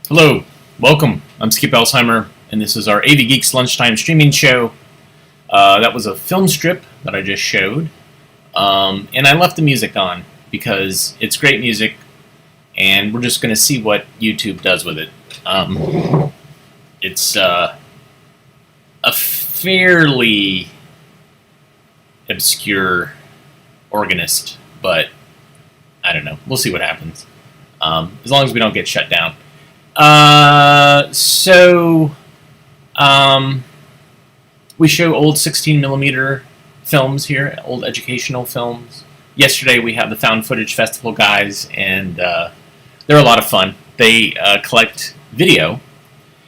Hello, welcome. I'm Skip Alzheimer, and this is our Geeks Lunchtime streaming show. That was a film strip that I just showed, and I left the music on because it's great music, and we're just going to see what YouTube does with it. It's a fairly obscure organist, but I don't know. We'll see what happens. As long as we don't get shut down. We show old 16mm films here, old educational films. Yesterday we had the Found Footage Festival guys, and they're a lot of fun. They collect video,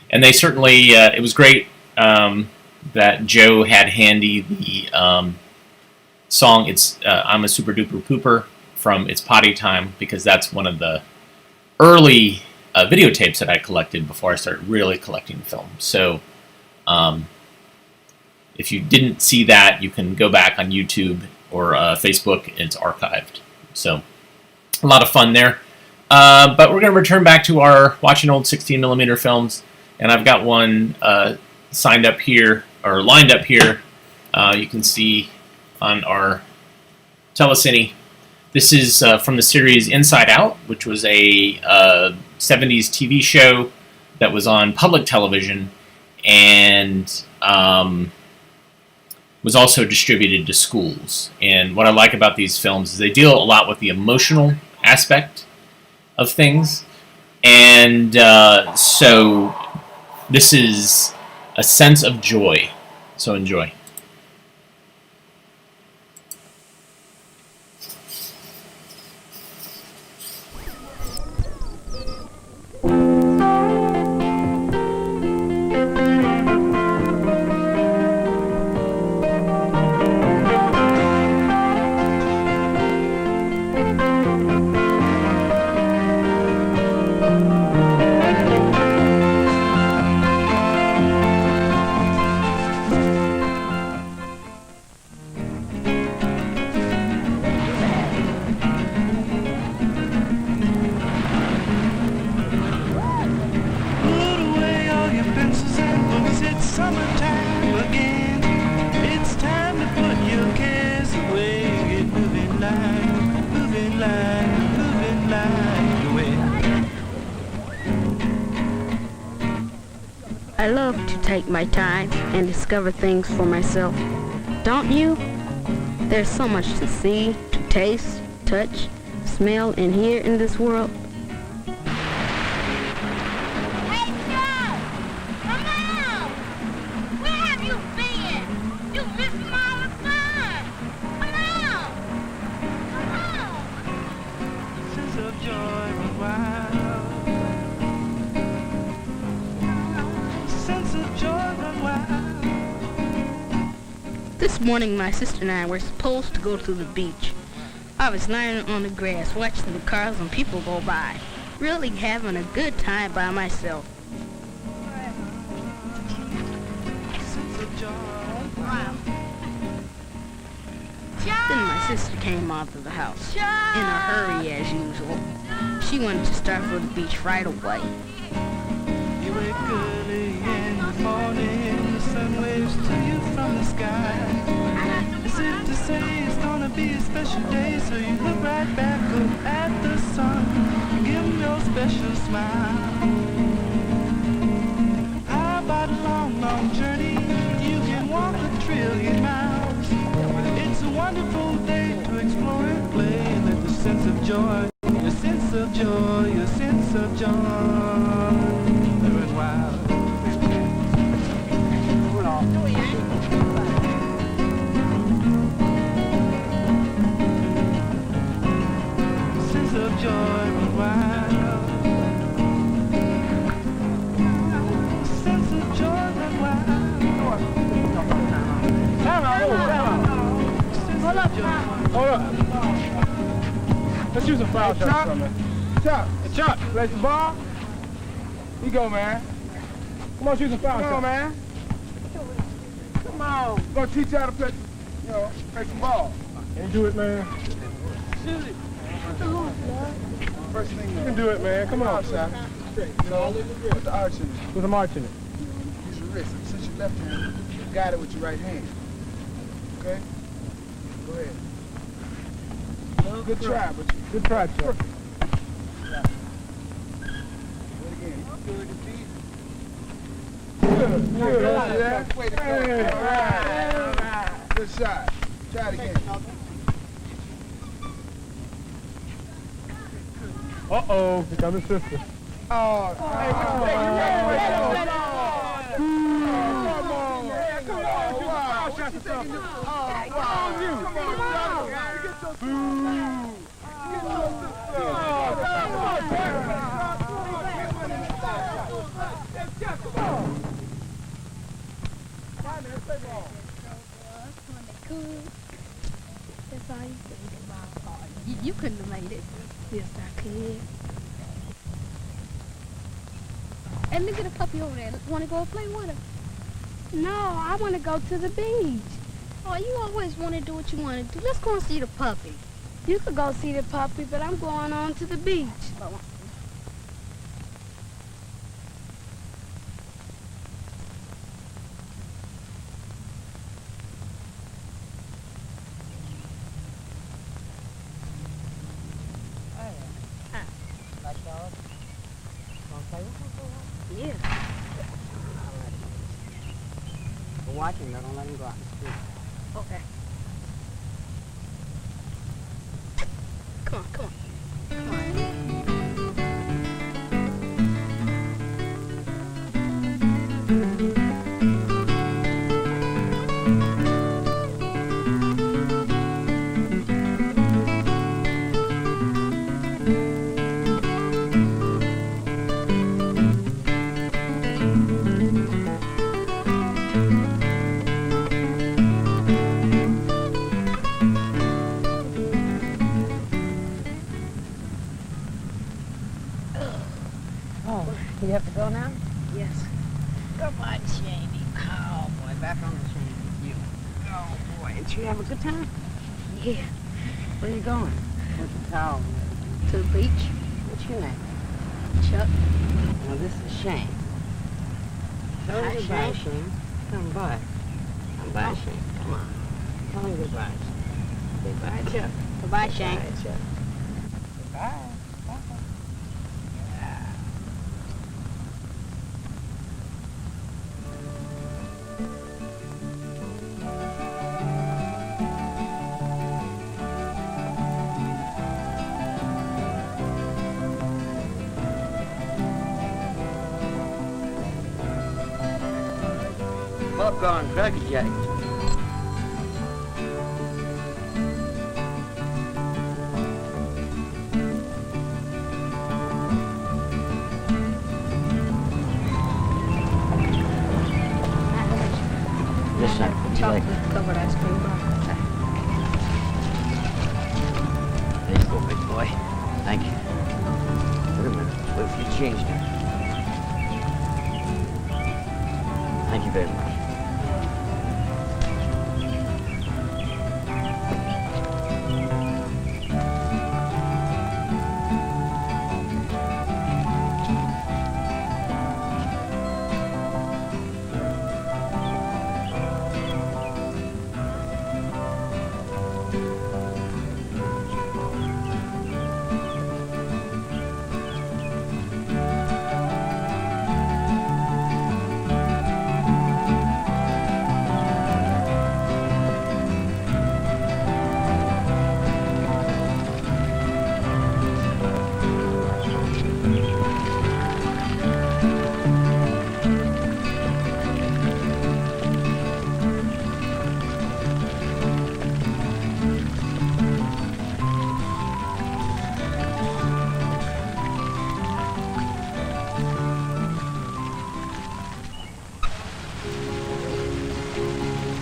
and they certainly, it was great that Joe had handy the song, it's I'm a Super Duper Pooper from It's Potty Time, because that's one of the early videotapes that I collected before I started really collecting film. So if you didn't see that, you can go back on YouTube or Facebook. It's archived. So a lot of fun there. But we're going to return back to our watching old 16mm films, and I've got one signed up here, or lined up here. You can see on our telecine. This is from the series Inside Out, which was a 70s TV show that was on public television and was also distributed to schools. And what I like about these films is they deal a lot with the emotional aspect of things. And so this is A sense of joy. So enjoy. I love to take my time and discover things for myself. Don't you? There's so much to see, to taste, touch, smell, and hear in this world. Hey, Joe! Come on! Where have you been? You missing all the fun. Come on! Come on! Sense of joy run wild. Sense of joy run wild. This morning, my sister and I were supposed to go to the beach. I was lying on the grass watching the cars and people go by, really having a good time by myself. Sense of joy. Wow. Then my sister came out of the house, in a hurry as usual. She wanted to start for the beach right away. You wake early in the morning, the sun waves to you from the sky. As if to say it's gonna be a special day, so you look right back up at the sun, give him your special smile. How about a long, long journey? You can walk a trillion miles. It's a wonderful day to explore and play, and let the sense of joy, your sense of joy, your sense of joy run wild. Sense of joy run wild. Sense of joy run wild. Hold up. Let's use a foul shot. Chop. Chop. Play the ball. Here you go, man. Come on, shoot some foul shot. Come on, man. Come on. We're going to teach you how to play, play some ball. Can you do it, man? Shoot it. First thing you can do it, man. Come on, shot. Put the arch in it. Put some arch in it. Use your wrist. Since your left hand, guide it with your right hand. Okay? Go ahead. Good try, but good try, Chuck. Do it again. Good. Yeah. Way to go. All right. Good shot. Try it again. Uh-oh. Here comes his sister. Oh. Hey, what you say? You ready? Come on. You couldn't have made it. Yes, I could. And look at the puppy over there. Want to go play with her? No, I want to go to the beach. Oh, you always want to do what you want to do. Let's go and see the puppy. You could go see the puppy, but I'm going on to the beach. Yeah. We're watching, don't let him go out in the street. Okay. Come on, come on. Come on. You have to go now? Yes. Come on, Shady. Oh, boy, back on the chain. You. Oh, boy. Did you have a good time? Yeah. Where are you going? With the towel. To the beach. What's your name? Chuck. Now, this is Shane. Tell Hi, him goodbye, Shane. Shane. Come by. Come by, Shane. Come on. Tell him goodbye. Goodbye, Chuck. Goodbye, Shane. Goodbye, Chuck. Goodbye. Popcorn, Cracker Jack. Yes, sir. Would you like? Chocolate covered ice cream bar. There you go, big boy. Thank you. Wait a minute. What if you changed it? Thank you very much.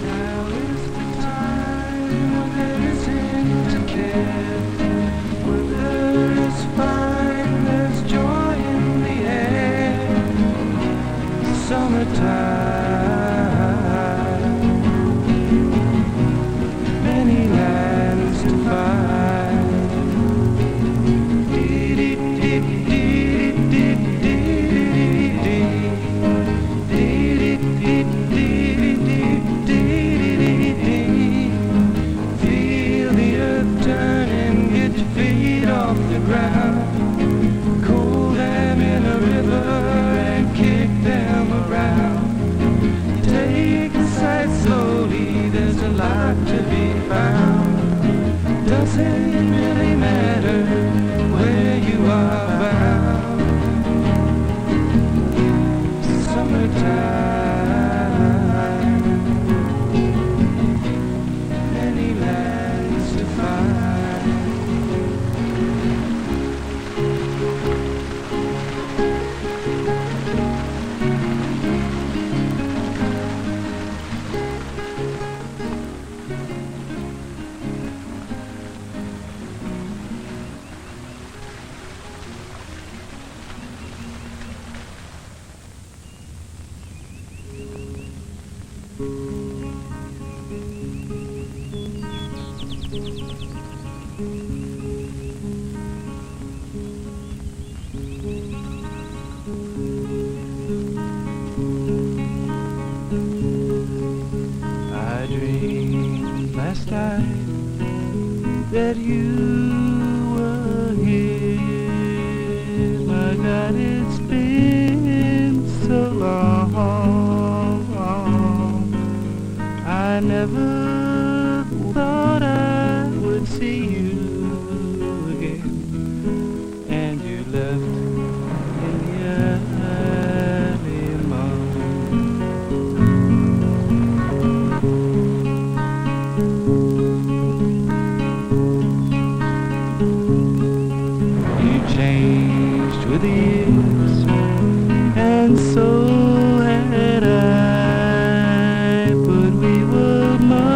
Now is the time when there isn't to care. Weather is fine, there's joy in the air. Summertime, many lands to find. Feel the earth turn and get your feet off the ground. Cool them in a river and kick them around. Take a sight slowly, there's a lot to be found. Doesn't really matter where you are bound. Summertime, many lands to find. I dreamed last night that you were here. My God, it's been so long. I never thought I would see you again. And you left in the early morning. You changed with the years, and so had I, but we were much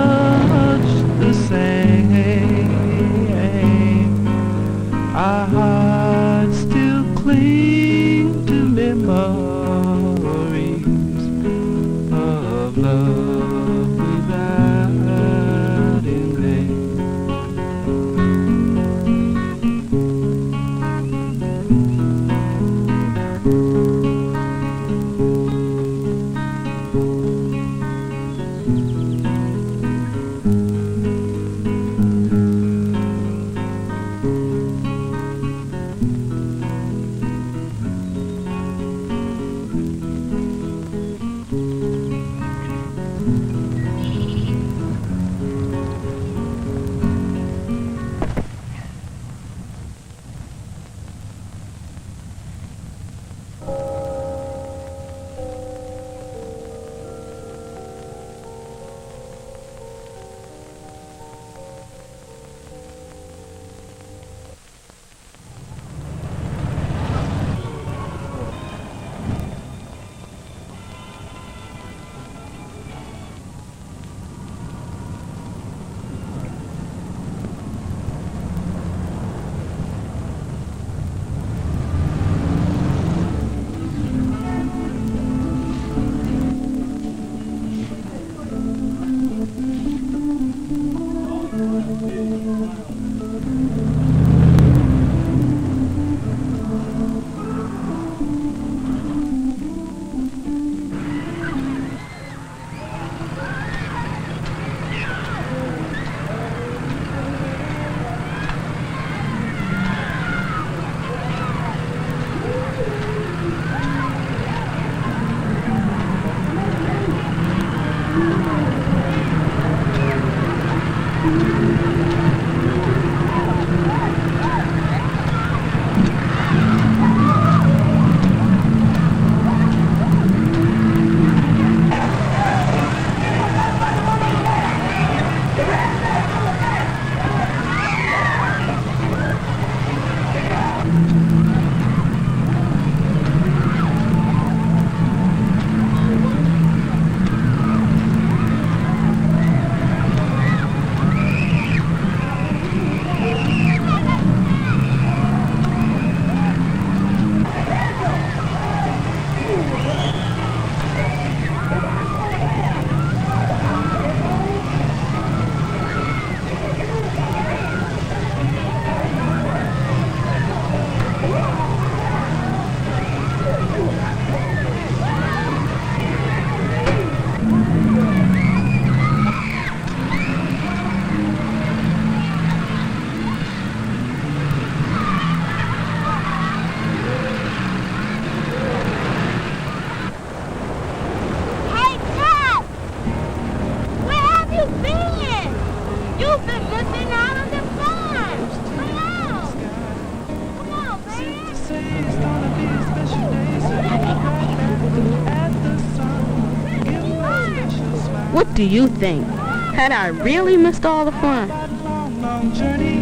What do you think? Had I really missed all the fun? That long, long journey,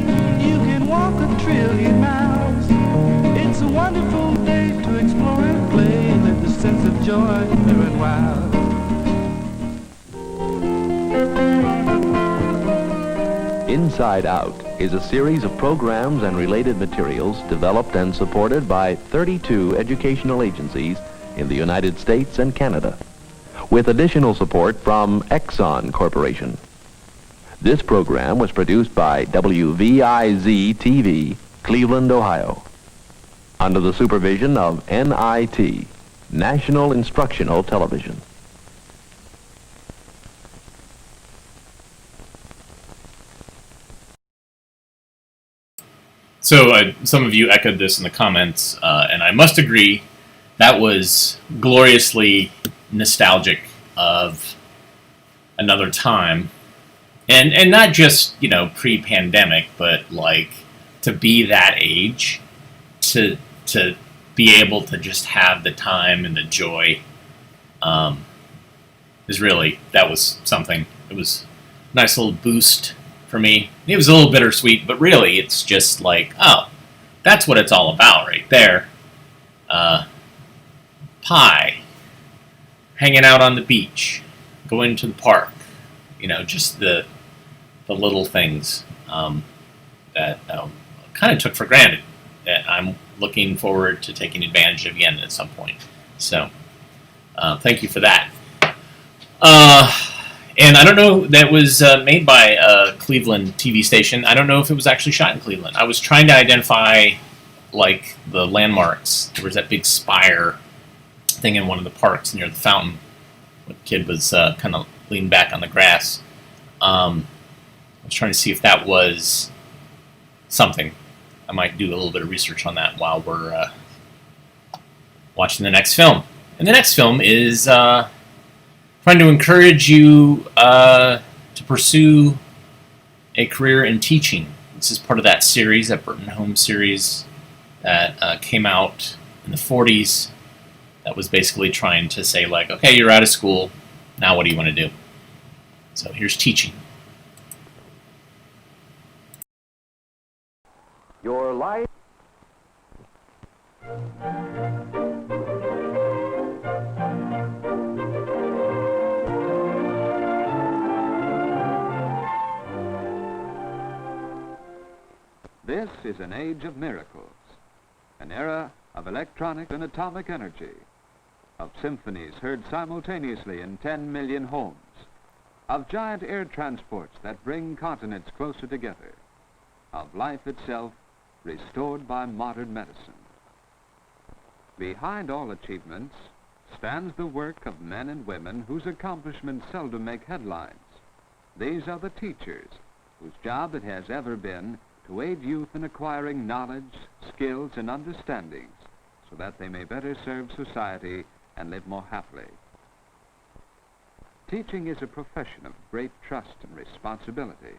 you can walk 1,000,000,000 miles. It's a wonderful day to explore and play, live the sense of joy, clear and wild. Inside Out is a series of programs and related materials developed and supported by 32 educational agencies in the United States and Canada, with additional support from Exxon Corporation. This program was produced by WVIZ-TV, Cleveland, Ohio, under the supervision of NIT, National Instructional Television. So some of you echoed this in the comments, and I must agree, that was gloriously nostalgic of another time, and not just, you know, pre-pandemic, but like to be that age, to be able to just have the time and the joy, is really, that was something. It was a nice little boost for me. It was a little bittersweet, but really it's just like, oh, that's what it's all about right there. Pie, hanging out on the beach, going to the park, you know, just the little things that kind of took for granted that I'm looking forward to taking advantage of again at some point. So thank you for that. And I don't know, that was made by a Cleveland TV station. I don't know if it was actually shot in Cleveland. I was trying to identify, like, the landmarks. There was that big spire thing in one of the parks near the fountain. The kid was kind of leaning back on the grass. I was trying to see if that was something. I might do a little bit of research on that while we're watching the next film. And the next film is trying to encourage you to pursue a career in teaching. This is part of that series, that Burton Holmes series that came out in the 40s, that was basically trying to say, like, okay, you're out of school, now what do you want to do? So here's teaching. Your life. This is an age of miracles, an era of electronic and atomic energy, of symphonies heard simultaneously in 10 million homes, of giant air transports that bring continents closer together, of life itself restored by modern medicine. Behind all achievements stands the work of men and women whose accomplishments seldom make headlines. These are the teachers, whose job it has ever been to aid youth in acquiring knowledge, skills, and understandings so that they may better serve society and live more happily. Teaching is a profession of great trust and responsibility,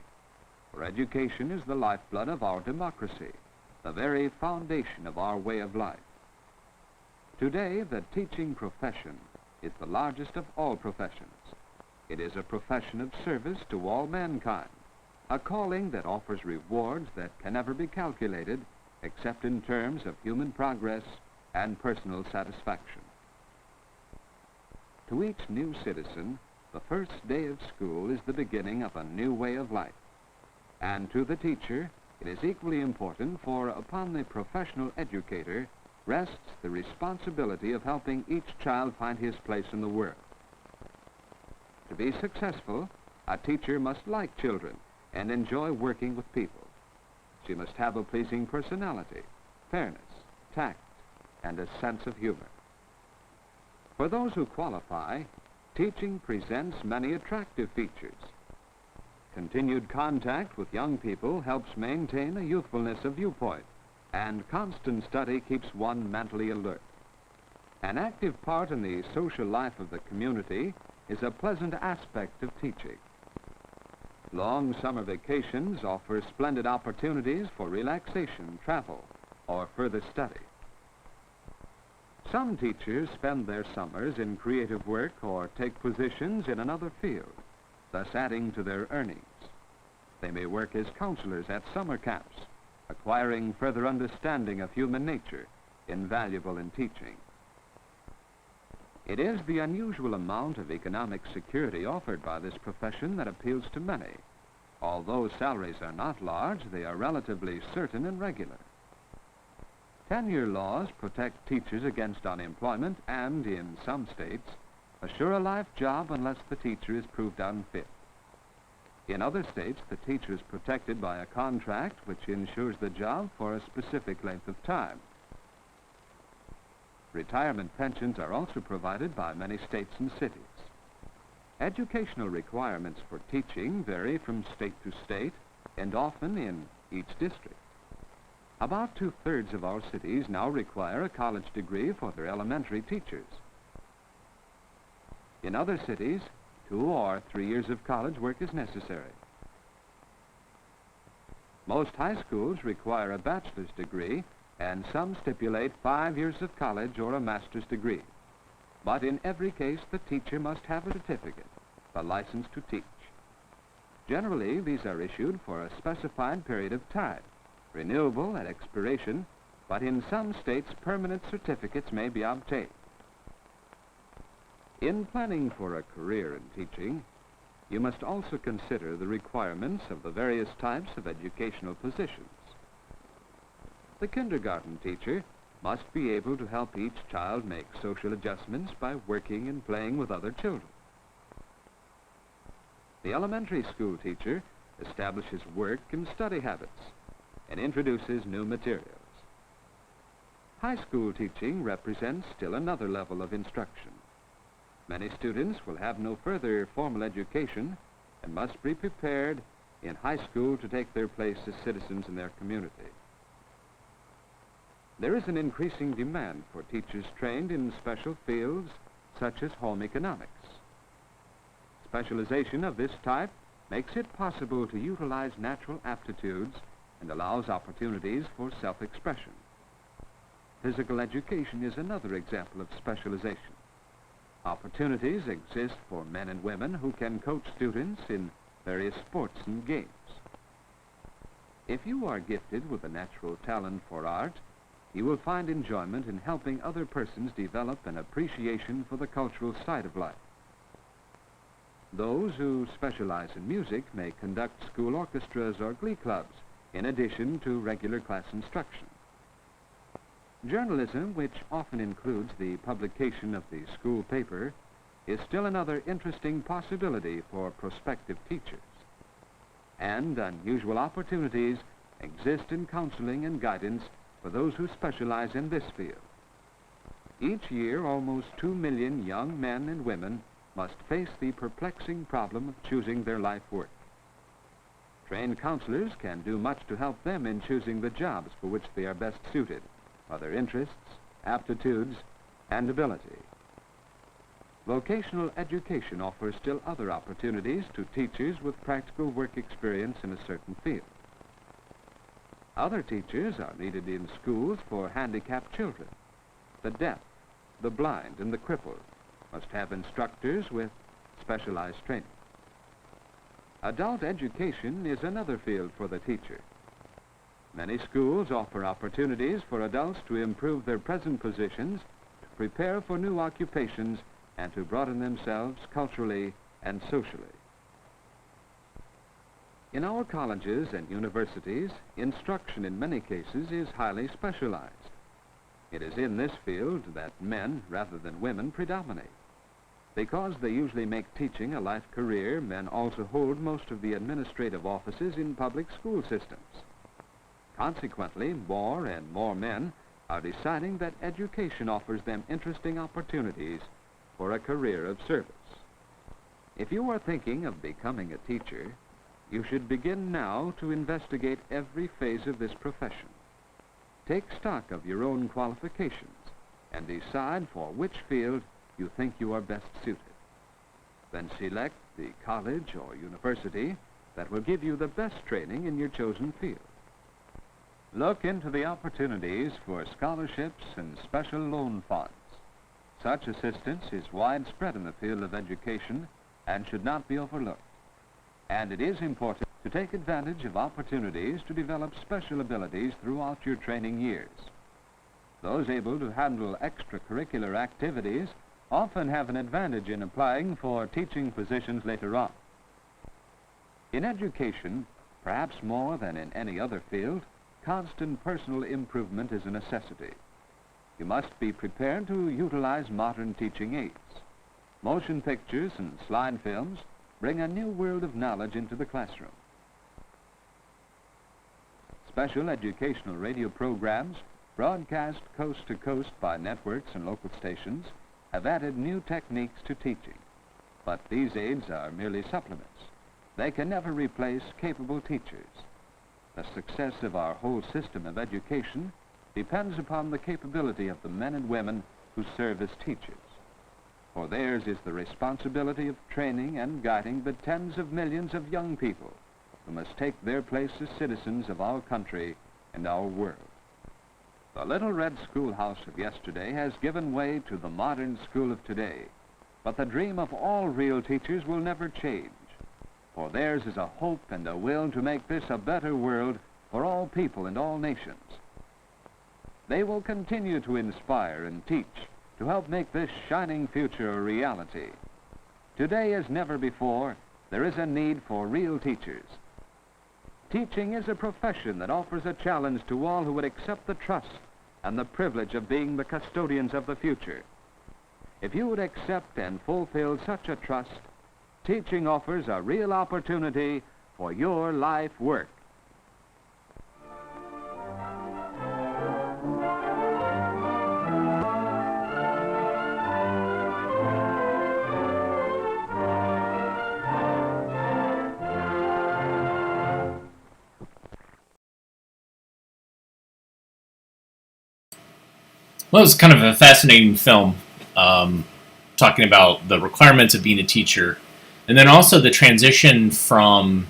for education is the lifeblood of our democracy, the very foundation of our way of life. Today, the teaching profession is the largest of all professions. It is a profession of service to all mankind, a calling that offers rewards that can never be calculated except in terms of human progress and personal satisfaction. To each new citizen, the first day of school is the beginning of a new way of life. And to the teacher, it is equally important, for upon the professional educator rests the responsibility of helping each child find his place in the world. To be successful, a teacher must like children and enjoy working with people. She must have a pleasing personality, fairness, tact, and a sense of humor. For those who qualify, teaching presents many attractive features. Continued contact with young people helps maintain a youthfulness of viewpoint, and constant study keeps one mentally alert. An active part in the social life of the community is a pleasant aspect of teaching. Long summer vacations offer splendid opportunities for relaxation, travel, or further study. Some teachers spend their summers in creative work or take positions in another field, thus adding to their earnings. They may work as counselors at summer camps, acquiring further understanding of human nature, invaluable in teaching. It is the unusual amount of economic security offered by this profession that appeals to many. Although salaries are not large, they are relatively certain and regular. Tenure laws protect teachers against unemployment and, in some states, assure a life job unless the teacher is proved unfit. In other states, the teacher is protected by a contract which ensures the job for a specific length of time. Retirement pensions are also provided by many states and cities. Educational requirements for teaching vary from state to state and often in each district. About 2/3 of our cities now require a college degree for their elementary teachers. In other cities, 2 or 3 years of college work is necessary. Most high schools require a bachelor's degree, and some stipulate 5 years of college or a master's degree. But in every case, the teacher must have a certificate, a license to teach. Generally, these are issued for a specified period of time, renewable at expiration, but in some states, permanent certificates may be obtained. In planning for a career in teaching, you must also consider the requirements of the various types of educational positions. The kindergarten teacher must be able to help each child make social adjustments by working and playing with other children. The elementary school teacher establishes work and study habits and introduces new materials. High school teaching represents still another level of instruction. Many students will have no further formal education and must be prepared in high school to take their place as citizens in their community. There is an increasing demand for teachers trained in special fields such as home economics. Specialization of this type makes it possible to utilize natural aptitudes and allows opportunities for self-expression. Physical education is another example of specialization. Opportunities exist for men and women who can coach students in various sports and games. If you are gifted with a natural talent for art, you will find enjoyment in helping other persons develop an appreciation for the cultural side of life. Those who specialize in music may conduct school orchestras or glee clubs in addition to regular class instruction. Journalism, which often includes the publication of the school paper, is still another interesting possibility for prospective teachers. And unusual opportunities exist in counseling and guidance for those who specialize in this field. Each year, almost 2 million young men and women must face the perplexing problem of choosing their life work. Trained counselors can do much to help them in choosing the jobs for which they are best suited, for their interests, aptitudes, and ability. Vocational education offers still other opportunities to teachers with practical work experience in a certain field. Other teachers are needed in schools for handicapped children. The deaf, the blind, and the crippled must have instructors with specialized training. Adult education is another field for the teacher. Many schools offer opportunities for adults to improve their present positions, to prepare for new occupations, and to broaden themselves culturally and socially. In our colleges and universities, instruction in many cases is highly specialized. It is in this field that men rather than women predominate. Because they usually make teaching a life career, men also hold most of the administrative offices in public school systems. Consequently, more and more men are deciding that education offers them interesting opportunities for a career of service. If you are thinking of becoming a teacher, you should begin now to investigate every phase of this profession. Take stock of your own qualifications and decide for which field you think you are best suited. Then select the college or university that will give you the best training in your chosen field. Look into the opportunities for scholarships and special loan funds. Such assistance is widespread in the field of education and should not be overlooked. And it is important to take advantage of opportunities to develop special abilities throughout your training years. Those able to handle extracurricular activities often have an advantage in applying for teaching positions later on. In education, perhaps more than in any other field, constant personal improvement is a necessity. You must be prepared to utilize modern teaching aids. Motion pictures and slide films bring a new world of knowledge into the classroom. Special educational radio programs, broadcast coast to coast by networks and local stations, have added new techniques to teaching. But these aids are merely supplements. They can never replace capable teachers. The success of our whole system of education depends upon the capability of the men and women who serve as teachers. For theirs is the responsibility of training and guiding the tens of millions of young people who must take their place as citizens of our country and our world. The little red schoolhouse of yesterday has given way to the modern school of today, but the dream of all real teachers will never change, for theirs is a hope and a will to make this a better world for all people and all nations. They will continue to inspire and teach to help make this shining future a reality. Today as never before, there is a need for real teachers. Teaching is a profession that offers a challenge to all who would accept the trust and the privilege of being the custodians of the future. If you would accept and fulfill such a trust, teaching offers a real opportunity for your life work. Well, it was kind of a fascinating film, talking about the requirements of being a teacher, and then also the transition from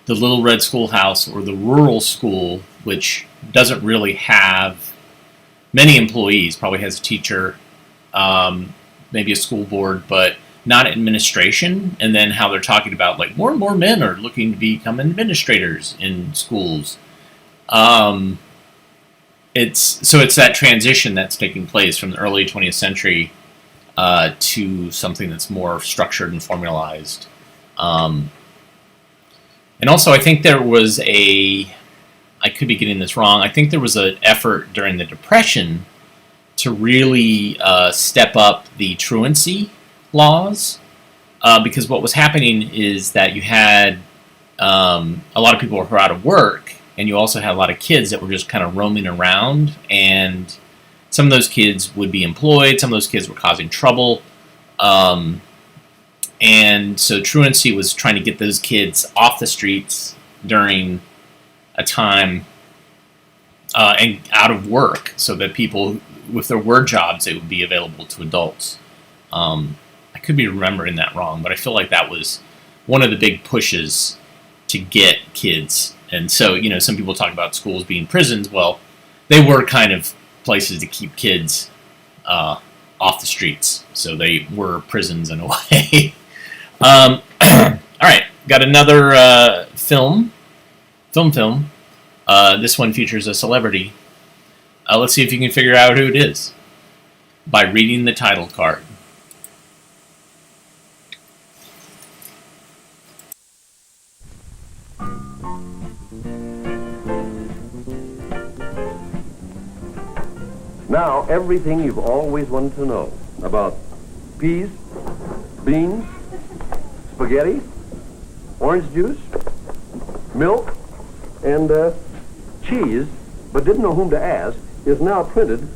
the Little Red Schoolhouse or the rural school, which doesn't really have many employees, probably has a teacher, maybe a school board, but not administration, and then how they're talking about like more and more men are looking to become administrators in schools. It's that transition that's taking place from the early 20th century to something that's more structured and formalized. And also, I think there was I could be getting this wrong, I think there was an effort during the Depression to really step up the truancy laws, because what was happening is that you had a lot of people who were out of work, and you also had a lot of kids that were just kind of roaming around, and some of those kids would be employed, some of those kids were causing trouble, and so truancy was trying to get those kids off the streets during a time and out of work, so that people, if there were jobs, they would be available to adults. I could be remembering that wrong, but I feel like that was one of the big pushes to get kids. And so, some people talk about schools being prisons. Well, they were kind of places to keep kids off the streets. So they were prisons in a way. All right, got another film. This one features a celebrity. Let's see if you can figure out who it is by reading the title card. Now, everything you've always wanted to know about peas, beans, spaghetti, orange juice, milk, and cheese, but didn't know whom to ask, is now printed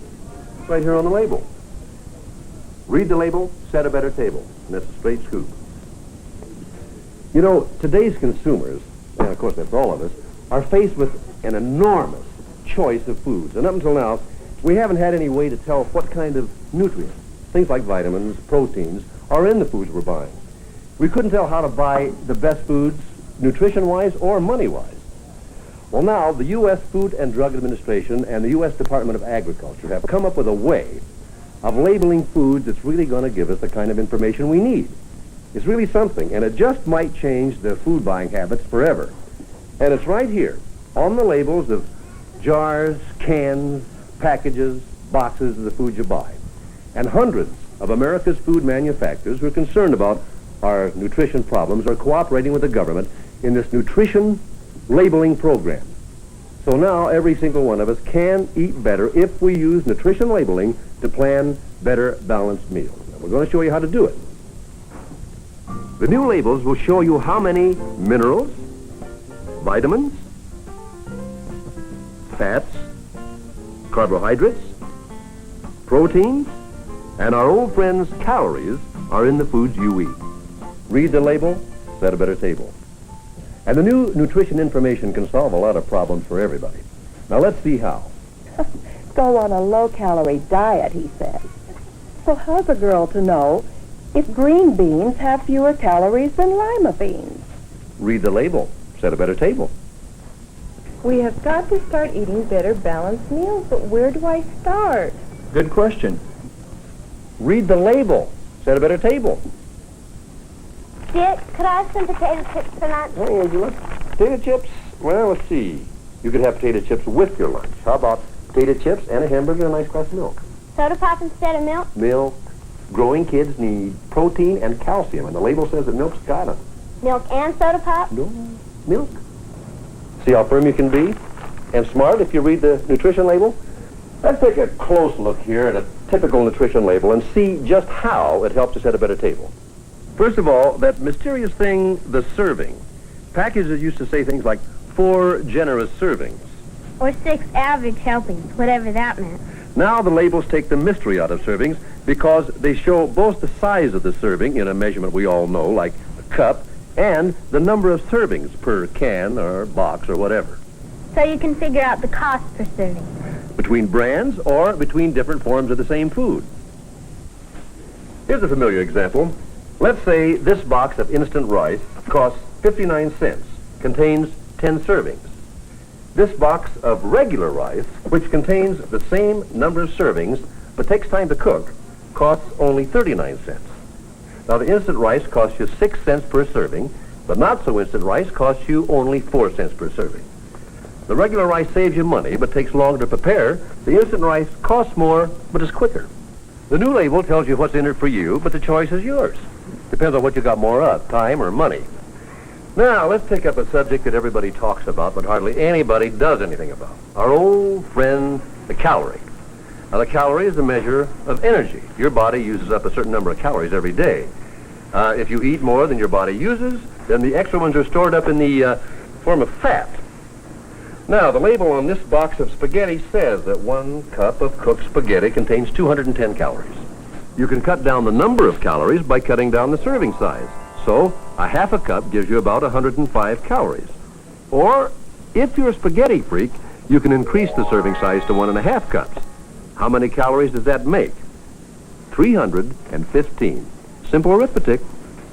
right here on the label. Read the label, set a better table. And that's a straight scoop. Today's consumers, and of course that's all of us, are faced with an enormous choice of foods. And up until now, we haven't had any way to tell what kind of nutrients, things like vitamins, proteins, are in the foods we're buying. We couldn't tell how to buy the best foods, nutrition-wise or money-wise. Well, now, the U.S. Food and Drug Administration and the U.S. Department of Agriculture have come up with a way of labeling foods that's really going to give us the kind of information we need. is really something, and it just might change the food buying habits forever. And it's right here on the labels of jars, cans, packages, boxes of the food you buy. And hundreds of America's food manufacturers who are concerned about our nutrition problems are cooperating with the government in this nutrition labeling program. So now every single one of us can eat better if we use nutrition labeling to plan better balanced meals. And we're going to show you how to do it. The new labels will show you how many minerals, vitamins, fats, carbohydrates, proteins, and our old friends' calories are in the foods you eat. Read the label, set a better table. And the new nutrition information can solve a lot of problems for everybody. Now let's see how. Go on a low-calorie diet, he says. So how's a girl to know if green beans have fewer calories than lima beans? Read the label, set a better table. We have got to start eating better balanced meals, but where do I start? Good question. Read the label, set a better table. Dick, could I have some potato chips for lunch? Hey, Angela, potato chips? Well, let's see. You could have potato chips with your lunch. How about potato chips and a hamburger and a nice glass of milk? Soda pop instead of milk? Milk. Growing kids need protein and calcium, and the label says that milk's got them. Milk and soda pop? No, milk. See how firm you can be and smart if you read the nutrition label? Let's take a close look here at a typical nutrition label and see just how it helps to set a better table. First of all, that mysterious thing, the serving. Packages used to say things like 4 generous servings. Or 6 average helpings, whatever that meant. Now the labels take the mystery out of servings because they show both the size of the serving in a measurement we all know, like a cup, and the number of servings per can or box or whatever. So you can figure out the cost per serving. Between brands or between different forms of the same food. Here's a familiar example. Let's say this box of instant rice costs 59 cents, contains 10 servings. This box of regular rice, which contains the same number of servings but takes time to cook, costs only 39 cents. Now the instant rice costs you 6 cents per serving, but not so instant rice costs you only 4 cents per serving. The regular rice saves you money but takes longer to prepare. The instant rice costs more but is quicker. The new label tells you what's in it for you, but the choice is yours. Depends on what you got more of, time or money. Now, let's take up a subject that everybody talks about, but hardly anybody does anything about. Our old friend, the calorie. Now, the calorie is a measure of energy. Your body uses up a certain number of calories every day. If you eat more than your body uses, then the extra ones are stored up in the form of fat. Now, the label on this box of spaghetti says that 1 cup of cooked spaghetti contains 210 calories. You can cut down the number of calories by cutting down the serving size. So, a half a cup gives you about 105 calories. Or, if you're a spaghetti freak, you can increase the serving size to 1.5 cups. How many calories does that make? 315. Simple arithmetic.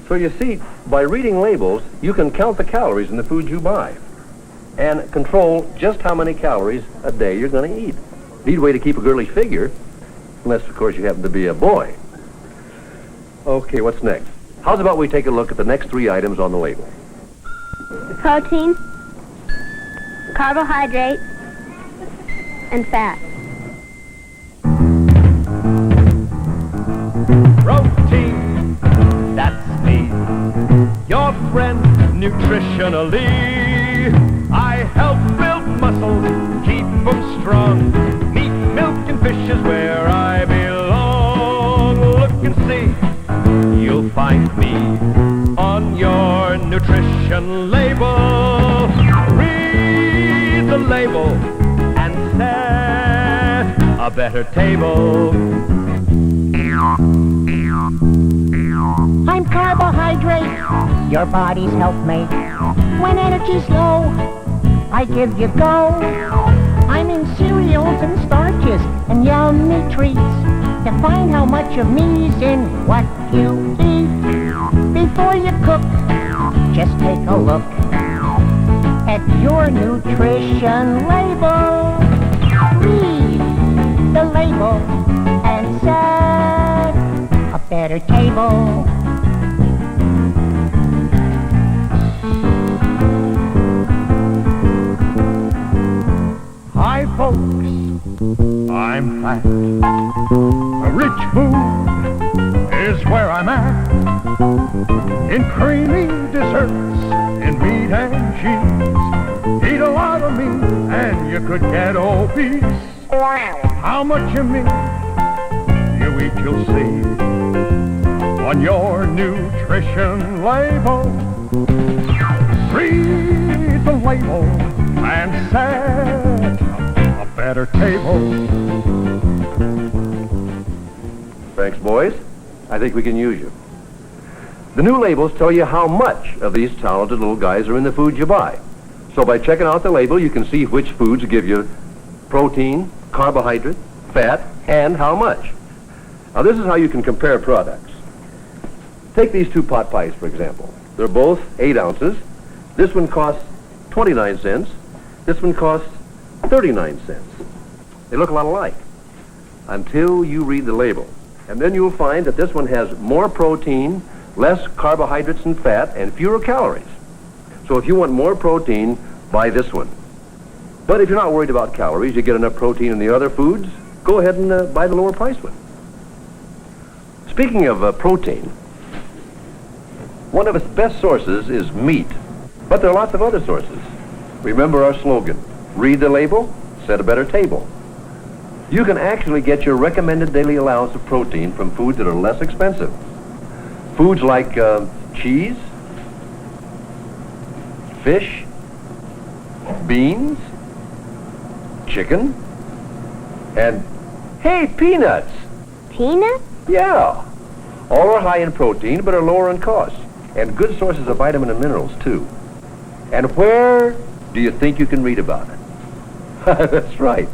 So you see, by reading labels, you can count the calories in the food you buy and control just how many calories a day you're going to eat. Neat way to keep a girlish figure, unless, of course, you happen to be a boy. Okay, what's next? How's about we take a look at the next 3 items on the label? Protein, carbohydrates, and fat. Protein, that's me, your friend nutritionally. I help build muscles, keep them strong. Meat, milk, and fish is where I belong. Look and see, you'll find me on your nutrition label. Read the label and set a better table. I'm carbohydrate, your body's helpmate. When energy's low, I give you go. I'm in cereals and starches and yummy treats. To find how much of me's in what you eat. Before you cook, just take a look at your nutrition label. Read the label and set a better table. folks, I'm fat. A rich food is where I'm at. In creamy desserts, in meat and cheese. Eat a lot of meat and you could get obese. How much of meat you eat, you'll see on your nutrition label. Read the label and set a better table. Thanks, boys. I think we can use you. The new labels tell you how much of these talented little guys are in the food you buy. So by checking out the label, you can see which foods give you protein, carbohydrate, fat, and how much. Now, this is how you can compare products. Take these two pot pies, for example. They're both 8 ounces. This one costs 29 cents. This one costs 39 cents. They look a lot alike until you read the label. And then you'll find that this one has more protein, less carbohydrates and fat, and fewer calories. So if you want more protein, buy this one. But if you're not worried about calories, you get enough protein in the other foods, go ahead and buy the lower price one. Speaking of protein, one of its best sources is meat, but there are lots of other sources. Remember our slogan, read the label, set a better table. You can actually get your recommended daily allowance of protein from foods that are less expensive. Foods like cheese, fish, beans, chicken, and, hey, peanuts. Peanuts? Yeah. All are high in protein, but are lower in cost. And good sources of vitamin and minerals, too. And where do you think you can read about it? That's right.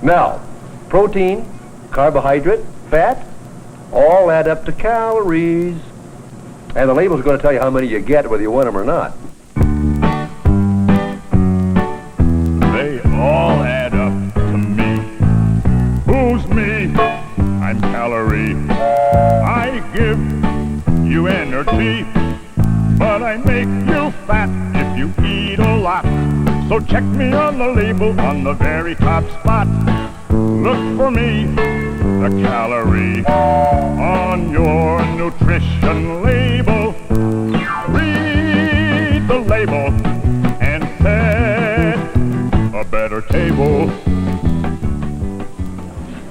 Now, protein, carbohydrate, fat, all add up to calories. And the label's going to tell you how many you get, whether you want them or not. They all add up to me. Who's me? I'm calorie. I give you energy, but I make you fat if you eat a lot. So check me on the label on the very top spot. Look for me, the calorie, on your nutrition label. Read the label and set a better table.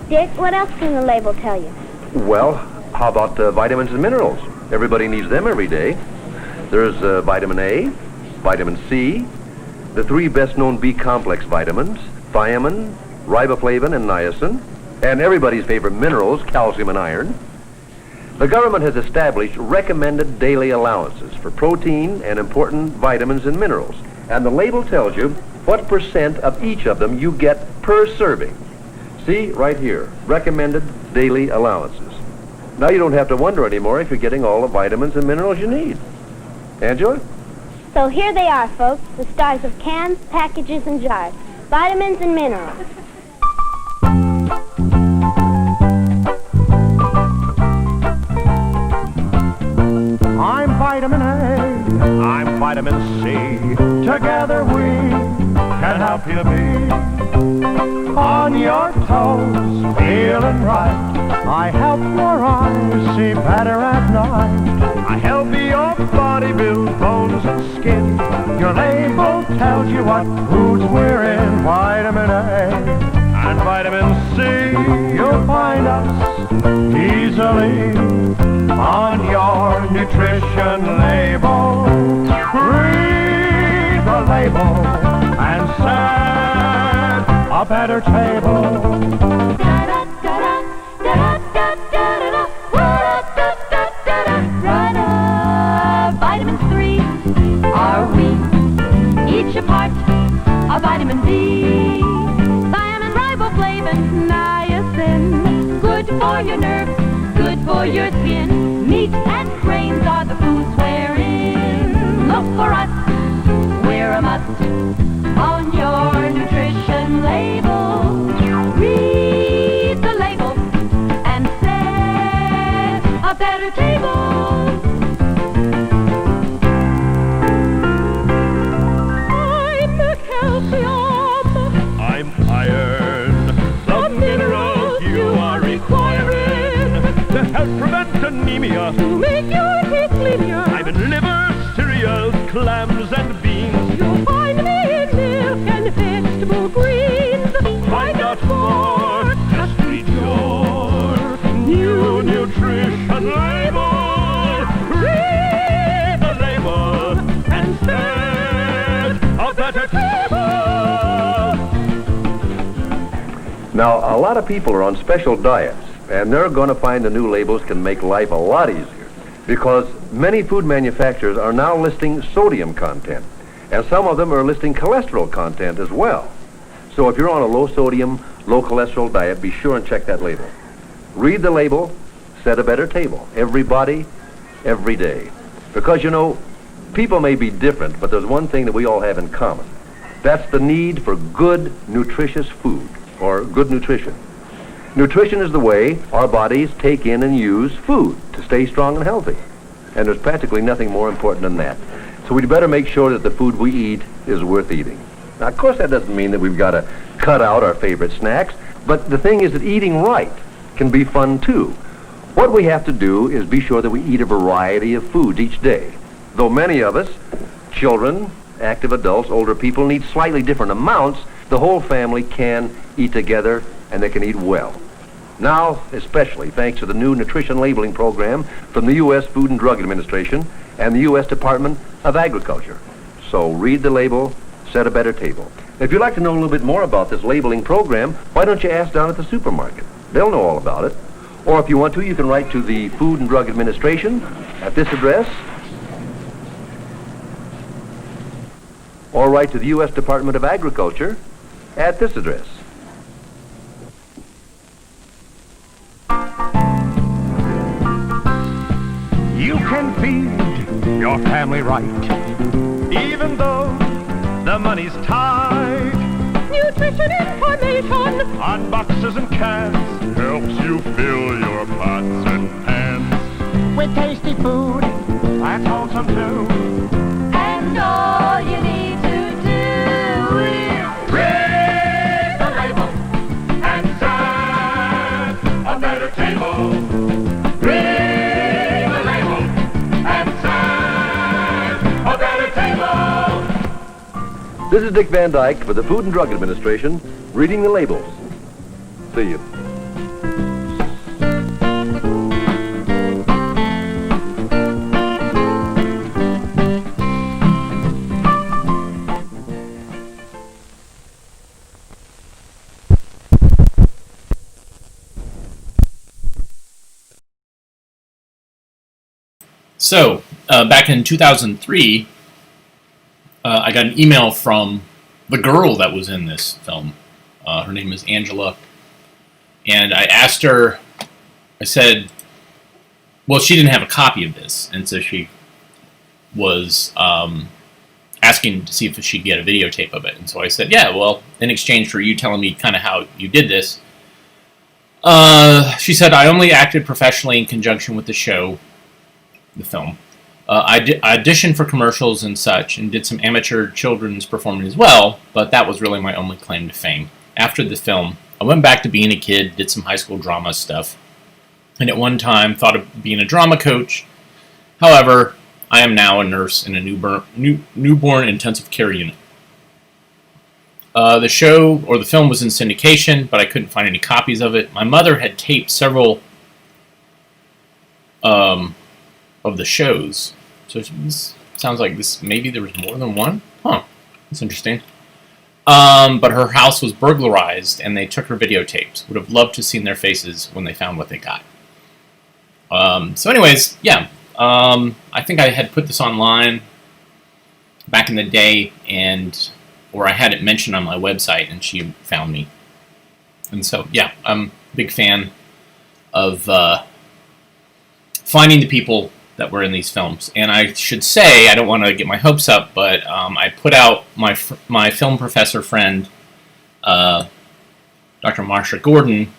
Dick, what else can the label tell you? Well, how about vitamins and minerals? Everybody needs them every day. There's vitamin A, vitamin C, the 3 best-known B-complex vitamins, thiamine, riboflavin, and niacin, and everybody's favorite minerals, calcium and iron. The government has established recommended daily allowances for protein and important vitamins and minerals, and the label tells you what % of each of them you get per serving. See, right here, recommended daily allowances. Now you don't have to wonder anymore if you're getting all the vitamins and minerals you need. Angela? So here they are, folks, the stars of cans, packages, and jars. Vitamins and minerals. I'm vitamin A, I'm vitamin C. Together we can help you be on your toes, feeling right. I help your eyes see better at night. I help your body build bones and skin. Your label tells you what foods we're in. Vitamin A and vitamin C. You'll find us easily on your nutrition label. Read the label and set a better table. Vitamins 3 are we, each a part of vitamin B. Thiamine, riboflavin, niacin, good for your nerves, good for your skin. Meat and grains are the foods we're in. Look for us, we're a must on your nutrition label. Read the label and set a better table. I'm help prevent anemia, To make your teeth cleaner. I'm in liver, cereals, clams, and beans. You'll find me in milk and vegetable greens. Find out more, just read your new nutrition label. Read the label and set a better table. Now, a lot of people are on special diets, and they're going to find the new labels can make life a lot easier, because many food manufacturers are now listing sodium content, and some of them are listing cholesterol content as well. So if you're on a low sodium, low cholesterol diet, be sure and check that label. Read the label, set a better table. Everybody, every day. Because, you know, people may be different, but there's one thing that we all have in common. That's the need for good, nutritious food, or good nutrition. Nutrition is the way our bodies take in and use food to stay strong and healthy. And there's practically nothing more important than that. So we'd better make sure that the food we eat is worth eating. Now, of course, that doesn't mean that we've got to cut out our favorite snacks, but the thing is that eating right can be fun, too. What we have to do is be sure that we eat a variety of foods each day. Though many of us, children, active adults, older people, need slightly different amounts, the whole family can eat together and they can eat well. Now, especially thanks to the new nutrition labeling program from the U.S. Food and Drug Administration and the U.S. Department of Agriculture. So read the label, set a better table. If you'd like to know a little bit more about this labeling program, why don't you ask down at the supermarket? They'll know all about it. Or if you want to, you can write to the Food and Drug Administration at this address, or write to the U.S. Department of Agriculture at this address. You can feed your family right, even though the money's tight. Nutrition information On boxes and cans helps you fill your pots and pans With tasty food, that's wholesome too. and all you need to do is Read the label and set a better table. Read the label and set a better table. This is Dick Van Dyke for the Food and Drug Administration, reading the labels. See you. So, back in 2003, I got an email from the girl that was in this film. Her name is Angela. And I asked her, I said, well, she didn't have a copy of this. And so she was asking to see if she'd get a videotape of it. And so I said, yeah, well, in exchange for you telling me kind of how you did this, she said, I only acted professionally in conjunction with the show, the film. I auditioned for commercials and such, and did some amateur children's performing as well, but that was really my only claim to fame. After the film, I went back to being a kid, did some high school drama stuff, and at one time thought of being a drama coach. However, I am now a nurse in a newborn intensive care unit. The show, or the film, was in syndication, but I couldn't find any copies of it. My mother had taped several of the shows. So this sounds like this, maybe there was more than one? Huh, that's interesting. But her house was burglarized, and they took her videotapes. Would have loved to have seen their faces when they found what they got. So anyways, yeah. I think I had put this online back in the day, or I had it mentioned on my website, and she found me. And so, yeah, I'm a big fan of finding the people that were in these films. And I should say, I don't want to get my hopes up, but I put out my film professor friend, Dr. Marsha Gordon,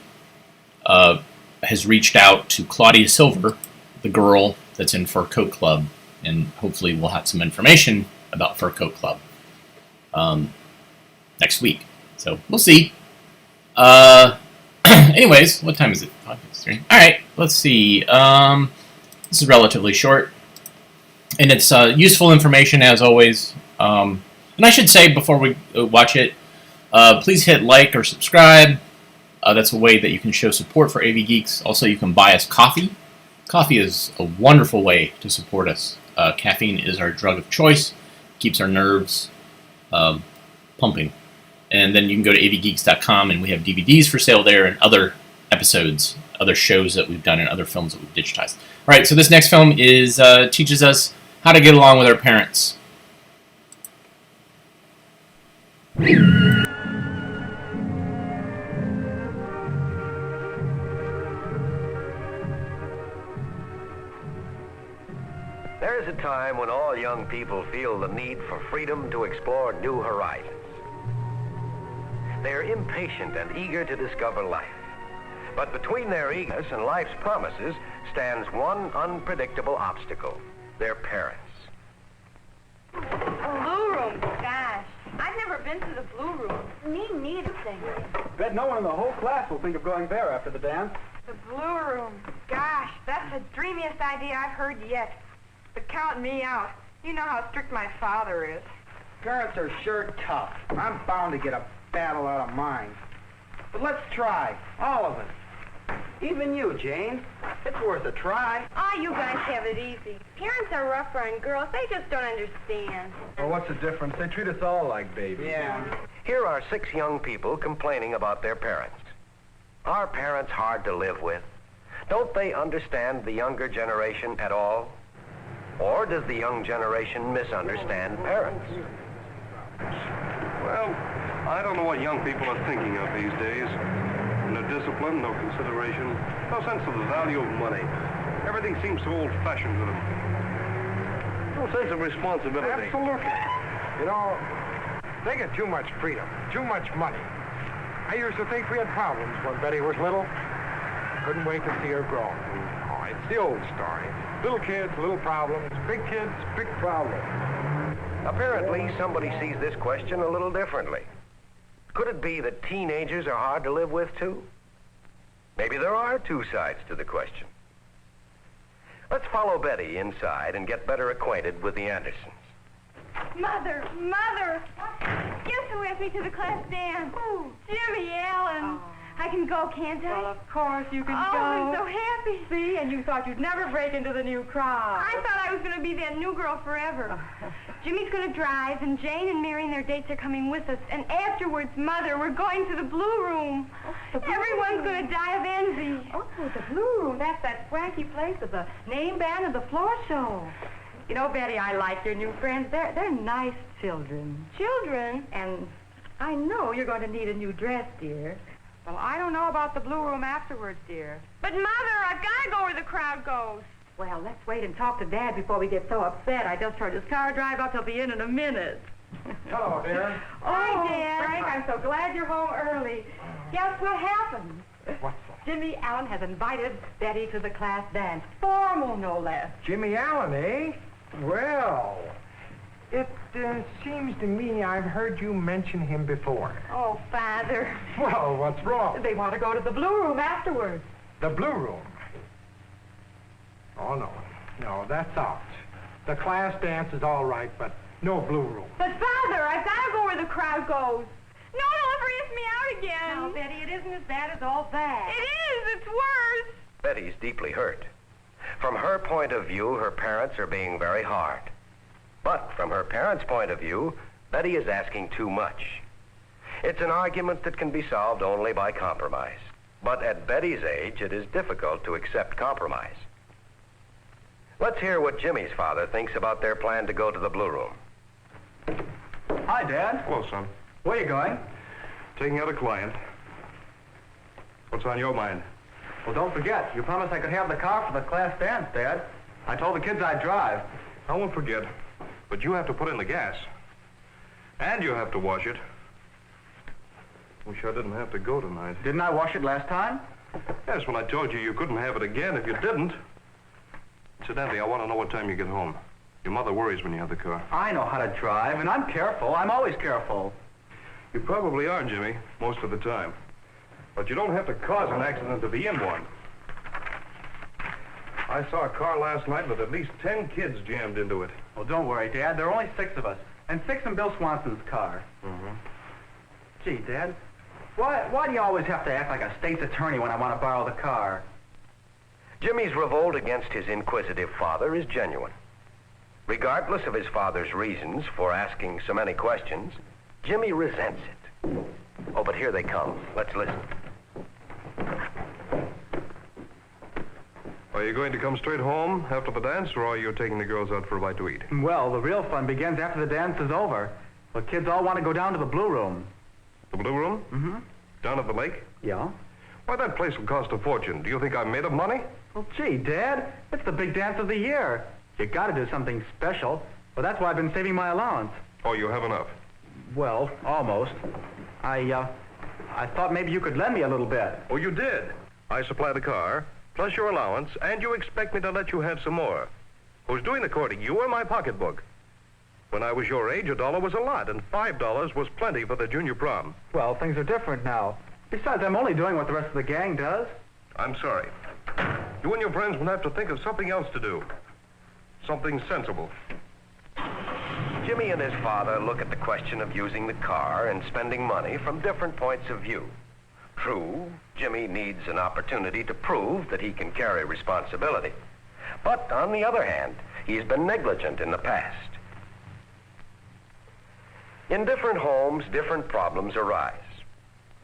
has reached out to Claudia Silver, the girl that's in Fur Coat Club, and hopefully we'll have some information about Fur Coat Club next week. So we'll see. Anyways, what time is it? 3. All right, let's see. This is relatively short, and it's useful information as always. And I should say before we watch it, please hit like or subscribe. That's a way that you can show support for AV Geeks. Also, you can buy us coffee. Coffee is a wonderful way to support us. Caffeine is our drug of choice. Keeps our nerves pumping. And then you can go to avgeeks.com, and we have DVDs for sale there and other episodes, other shows that we've done, and other films that we've digitized. All right, so this next film is teaches us how to get along with our parents. There is a time when all young people feel the need for freedom to explore new horizons. They are impatient and eager to discover life. But between their eagerness and life's promises stands one unpredictable obstacle: their parents. Blue room, gosh. I've never been to the blue room. Me neither, thing. Bet no one in the whole class will think of going there after the dance. The blue room, gosh, that's the dreamiest idea I've heard yet. But count me out. You know how strict my father is. Parents are sure tough. I'm bound to get a battle out of mine. But let's try, all of us. Even you, Jane. It's worth a try. Oh, you guys have it easy. Parents are rougher on girls. They just don't understand. Well, what's the difference? They treat us all like babies. Yeah. Here are 6 young people complaining about their parents. Are parents hard to live with? Don't they understand the younger generation at all? Or does the young generation misunderstand parents? Well, I don't know what young people are thinking of these days. No discipline, no consideration, no sense of the value of money. Everything seems so old-fashioned to them. No sense of responsibility. Absolutely. You know, they get too much freedom, too much money. I used to think we had problems when Betty was little. Couldn't wait to see her grow. Oh, it's the old story. Little kids, little problems. Big kids, big problems. Apparently, somebody sees this question a little differently. Could it be that teenagers are hard to live with, too? Maybe there are 2 sides to the question. Let's follow Betty inside and get better acquainted with the Andersons. Mother! Guess who asked me to the class dance? Who? Jimmy Allen. Oh. I can go, can't I? Well, of course you can go. go. I'm so happy. See, and you thought you'd never break into the new crowd. I thought I was going to be that new girl forever. Jimmy's going to drive, and Jane and Mary and their dates are coming with us. And afterwards, Mother, we're going to the blue room. The blue Everyone's room. going to die of envy. Oh, the blue room. That's that swanky place with the name band and the floor show. You know, Betty, I like your new friends. They're nice children. Children? And I know you're going to need a new dress, dear. Well, I don't know about the blue room afterwards, dear. But, Mother, I've got to go where the crowd goes. Well, let's wait and talk to Dad before we get so upset. I just heard his car drive up. He'll be in a minute. Hello, dear. Hi, Dad. Frank, I'm so glad you're home early. Guess what happened? What's that? Jimmy Allen has invited Betty to the class dance. Formal, no less. Jimmy Allen, eh? Well, it seems to me I've heard you mention him before. Oh, Father. Well, what's wrong? They want to go to the blue room afterwards. The blue room? Oh, no, that's out. The class dance is all right, but no blue room. But, Father, I've got to go where the crowd goes. No, don't ever ask me out again. Now, Betty, it isn't as bad as all that. It is. It's worse. Betty's deeply hurt. From her point of view, her parents are being very hard. But from her parents' point of view, Betty is asking too much. It's an argument that can be solved only by compromise. But at Betty's age, it is difficult to accept compromise. Let's hear what Jimmy's father thinks about their plan to go to the blue room. Hi, Dad. Hello, son. Where you going? Taking out a client. What's on your mind? Well, don't forget, you promised I could have the car for the class dance, Dad. I told the kids I'd drive. I won't forget. But you have to put in the gas. And you have to wash it. Wish I didn't have to go tonight. Didn't I wash it last time? Yes, when I told you couldn't have it again if you didn't. Incidentally, I want to know what time you get home. Your mother worries when you have the car. I know how to drive, and I'm careful. I'm always careful. You probably are, Jimmy, most of the time. But you don't have to cause an accident to be in one. I saw a car last night with at least 10 kids jammed into it. Well, don't worry, Dad. There are only 6 of us. And 6 in Bill Swanson's car. Mm-hmm. Gee, Dad, why do you always have to act like a state's attorney when I want to borrow the car? Jimmy's revolt against his inquisitive father is genuine. Regardless of his father's reasons for asking so many questions, Jimmy resents it. Oh, but here they come. Let's listen. Are you going to come straight home after the dance, or are you taking the girls out for a bite to eat? Well, the real fun begins after the dance is over. The kids all want to go down to the Blue Room. The Blue Room? Mm-hmm. Down at the lake? Yeah. Why, that place will cost a fortune. Do you think I'm made of money? Well, gee, Dad, it's the big dance of the year. You gotta do something special. Well, that's why I've been saving my allowance. Oh, you have enough? Well, almost. I thought maybe you could lend me a little bit. Oh, you did? I supply the car, plus your allowance, and you expect me to let you have some more. Who's doing the courting, you or my pocketbook? When I was your age, $1 was a lot, and $5 was plenty for the junior prom. Well, things are different now. Besides, I'm only doing what the rest of the gang does. I'm sorry. You and your friends will have to think of something else to do. Something sensible. Jimmy and his father look at the question of using the car and spending money from different points of view. True, Jimmy needs an opportunity to prove that he can carry responsibility. But on the other hand, he's been negligent in the past. In different homes, different problems arise.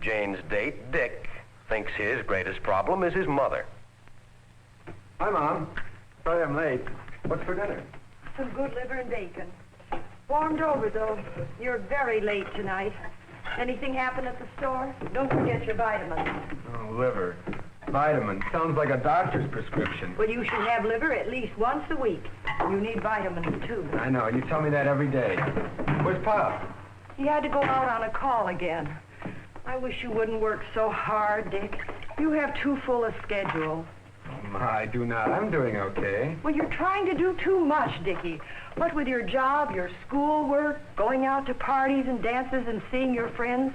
Jane's date, Dick, thinks his greatest problem is his mother. Hi, Mom. Sorry I'm late. What's for dinner? Some good liver and bacon. Warmed over, though. You're very late tonight. Anything happen at the store? Don't forget your vitamins. Oh, liver. Vitamin. Sounds like a doctor's prescription. Well, you should have liver at least once a week. You need vitamins, too. I know. You tell me that every day. Where's Pop? He had to go out on a call again. I wish you wouldn't work so hard, Dick. You have too full a schedule. I do not. I'm doing okay. Well, you're trying to do too much, Dickie. What with your job, your schoolwork, going out to parties and dances and seeing your friends,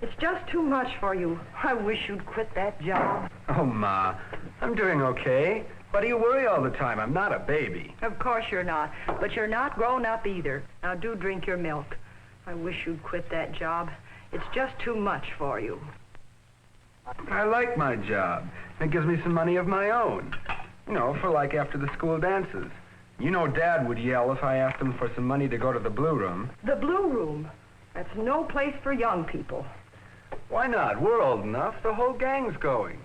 it's just too much for you. I wish you'd quit that job. Oh, Ma. I'm doing okay. Why do you worry all the time? I'm not a baby. Of course you're not, but you're not grown up either. Now do drink your milk. I wish you'd quit that job. It's just too much for you. I like my job. It gives me some money of my own. You know, for like after the school dances. You know Dad would yell if I asked him for some money to go to the Blue Room. The Blue Room? That's no place for young people. Why not? We're old enough. The whole gang's going.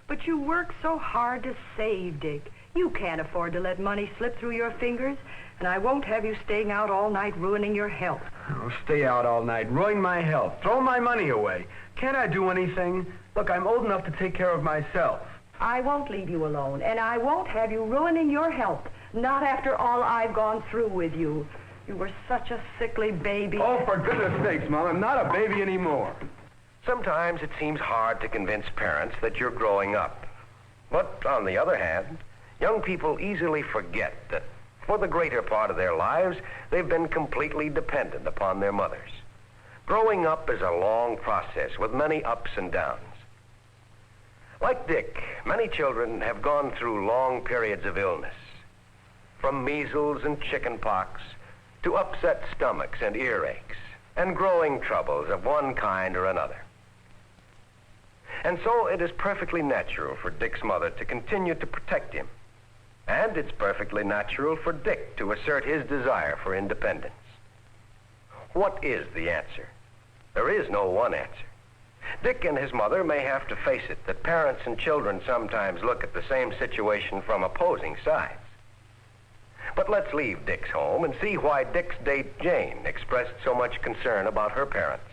But you work so hard to save, Dick. You can't afford to let money slip through your fingers, and I won't have you staying out all night ruining your health. Oh, stay out all night, ruin my health, throw my money away. Can't I do anything? Look, I'm old enough to take care of myself. I won't leave you alone, and I won't have you ruining your health. Not after all I've gone through with you. You were such a sickly baby. Oh, for goodness sakes, Mom, I'm not a baby anymore. Sometimes it seems hard to convince parents that you're growing up. But on the other hand, young people easily forget that for the greater part of their lives, they've been completely dependent upon their mothers. Growing up is a long process with many ups and downs. Like Dick, many children have gone through long periods of illness, from measles and chicken pox to upset stomachs and earaches and growing troubles of one kind or another. And so it is perfectly natural for Dick's mother to continue to protect him. And it's perfectly natural for Dick to assert his desire for independence. What is the answer? There is no one answer. Dick and his mother may have to face it that parents and children sometimes look at the same situation from opposing sides. But let's leave Dick's home and see why Dick's date, Jane, expressed so much concern about her parents.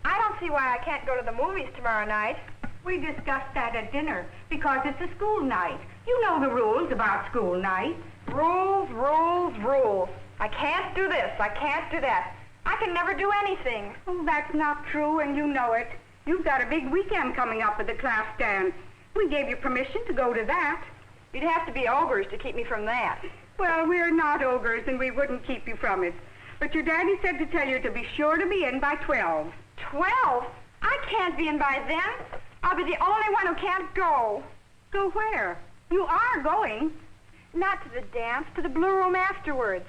I don't see why I can't go to the movies tomorrow night. We discussed that at dinner because it's a school night. You know the rules about school night. Rules, rules, rules. I can't do this. I can't do that. I can never do anything. Oh, that's not true, and you know it. You've got a big weekend coming up with the class dance. We gave you permission to go to that. You'd have to be ogres to keep me from that. Well, we're not ogres, and we wouldn't keep you from it. But your daddy said to tell you to be sure to be in by 12. 12? I can't be in by then. I'll be the only one who can't go. Go where? You are going? Not to the dance, to the Blue Room afterwards.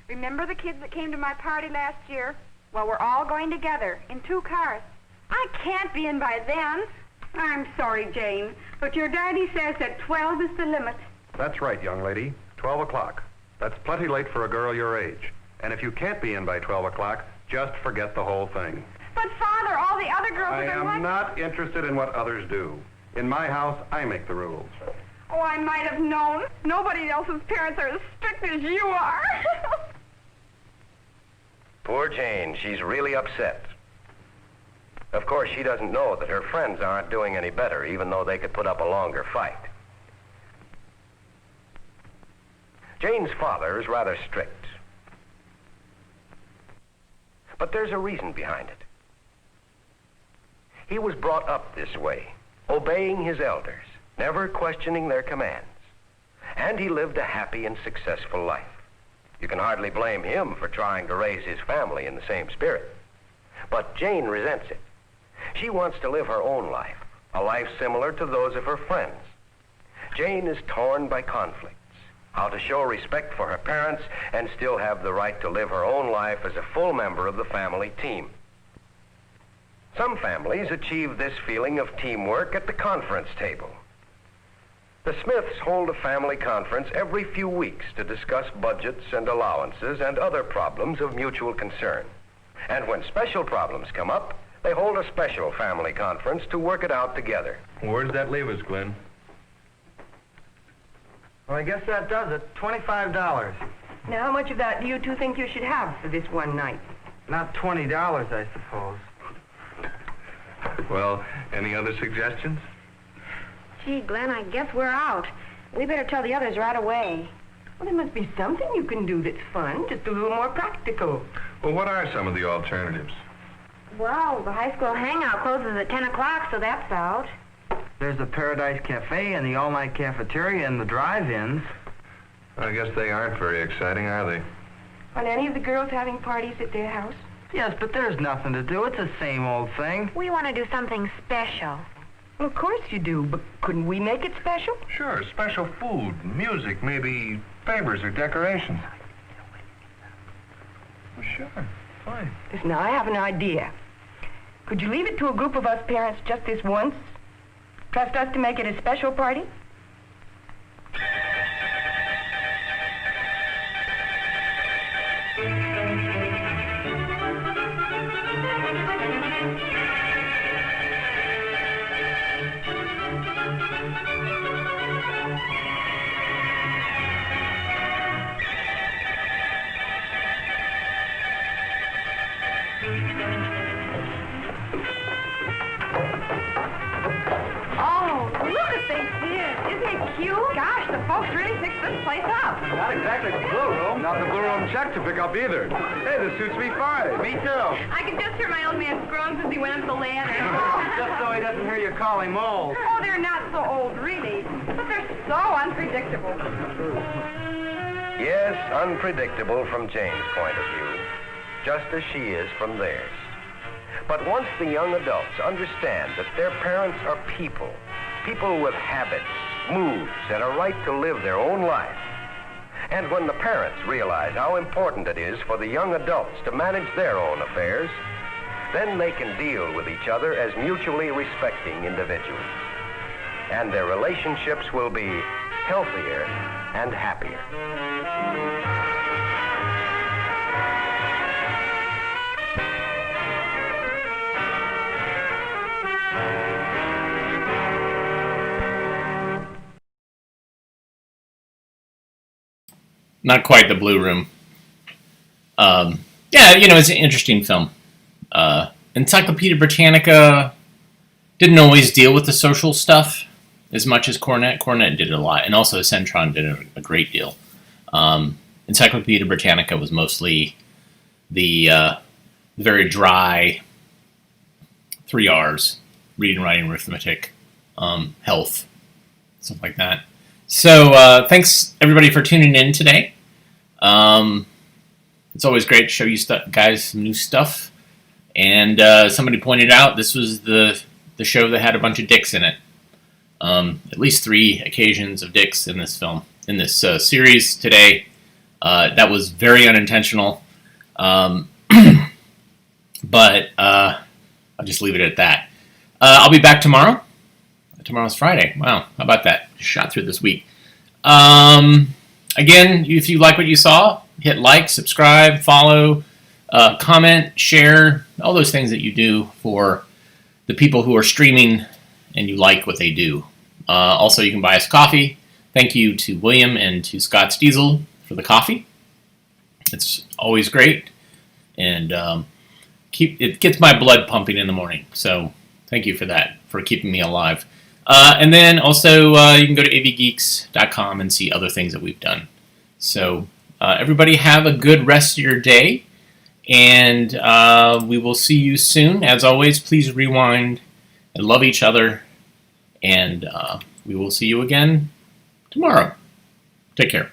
Remember the kids that came to my party last year? Well, we're all going together in 2 cars. I can't be in by then. I'm sorry, Jane, but your daddy says that 12 is the limit. That's right, young lady. 12 o'clock. That's plenty late for a girl your age. And if you can't be in by 12 o'clock, just forget the whole thing. But, Father, all the other girls I have been am watching. not interested in what others do. In my house, I make the rules. Oh, I might have known. Nobody else's parents are as strict as you are. Poor Jane, she's really upset. Of course, she doesn't know that her friends aren't doing any better, even though they could put up a longer fight. Jane's father is rather strict. But there's a reason behind it. He was brought up this way, obeying his elders, never questioning their commands. And he lived a happy and successful life. You can hardly blame him for trying to raise his family in the same spirit. But Jane resents it. She wants to live her own life, a life similar to those of her friends. Jane is torn by conflicts, how to show respect for her parents and still have the right to live her own life as a full member of the family team. Some families achieve this feeling of teamwork at the conference table. The Smiths hold a family conference every few weeks to discuss budgets and allowances and other problems of mutual concern. And when special problems come up, they hold a special family conference to work it out together. Where does that leave us, Glenn? Well, I guess that does it. $25. Now, how much of that do you two think you should have for this one night? Not $20, I suppose. Well, any other suggestions? Gee, Glenn, I guess we're out. We better tell the others right away. Well, there must be something you can do that's fun, just a little more practical. Well, what are some of the alternatives? Well, the high school hangout closes at 10 o'clock, so that's out. There's the Paradise Cafe and the all-night cafeteria and the drive-ins. I guess they aren't very exciting, are they? Are any of the girls having parties at their house? Yes, but there's nothing to do. It's the same old thing. We want to do something special. Well, of course you do, but couldn't we make it special? Sure, special food, music, maybe favors or decorations. Well, sure, fine. Listen, now, I have an idea. Could you leave it to a group of us parents just this once? Trust us to make it a special party? Gosh, the folks really fixed this place up. Not exactly the Blue Room. Not the Blue Room check to pick up either. Hey, this suits me fine. Me too. I could just hear my old man's groans as he went up the ladder. Just so he doesn't hear you call him old. Oh, they're not so old, really. But they're so unpredictable. Yes, unpredictable from Jane's point of view, just as she is from theirs. But once the young adults understand that their parents are people with habits, moods, and a right to live their own life, and when the parents realize how important it is for the young adults to manage their own affairs, then they can deal with each other as mutually respecting individuals. And their relationships will be healthier and happier. Not quite the Blue Room. Yeah, you know, it's an interesting film. Encyclopedia Britannica didn't always deal with the social stuff as much as Cornette. Cornette did it a lot, and also Centron did a great deal. Encyclopedia Britannica was mostly the very dry 3 R's: reading, writing, arithmetic, health, stuff like that. So thanks everybody for tuning in today. It's always great to show you guys some new stuff. And somebody pointed out this was the show that had a bunch of dicks in it. at least 3 occasions of dicks in this film, in this series today. That was very unintentional, but I'll just leave it at that. I'll be back tomorrow. Tomorrow's Friday. Wow, how about that? Just shot through this week. Again, if you like what you saw, hit like, subscribe, follow, comment, share, all those things that you do for the people who are streaming and you like what they do. Also, you can buy us coffee. Thank you to William and to Scott's Diesel for the coffee. It's always great, and it gets my blood pumping in the morning. So thank you for that, for keeping me alive. And then also you can go to avgeeks.com and see other things that we've done. So everybody have a good rest of your day, and we will see you soon. As always, please rewind and love each other, and we will see you again tomorrow. Take care.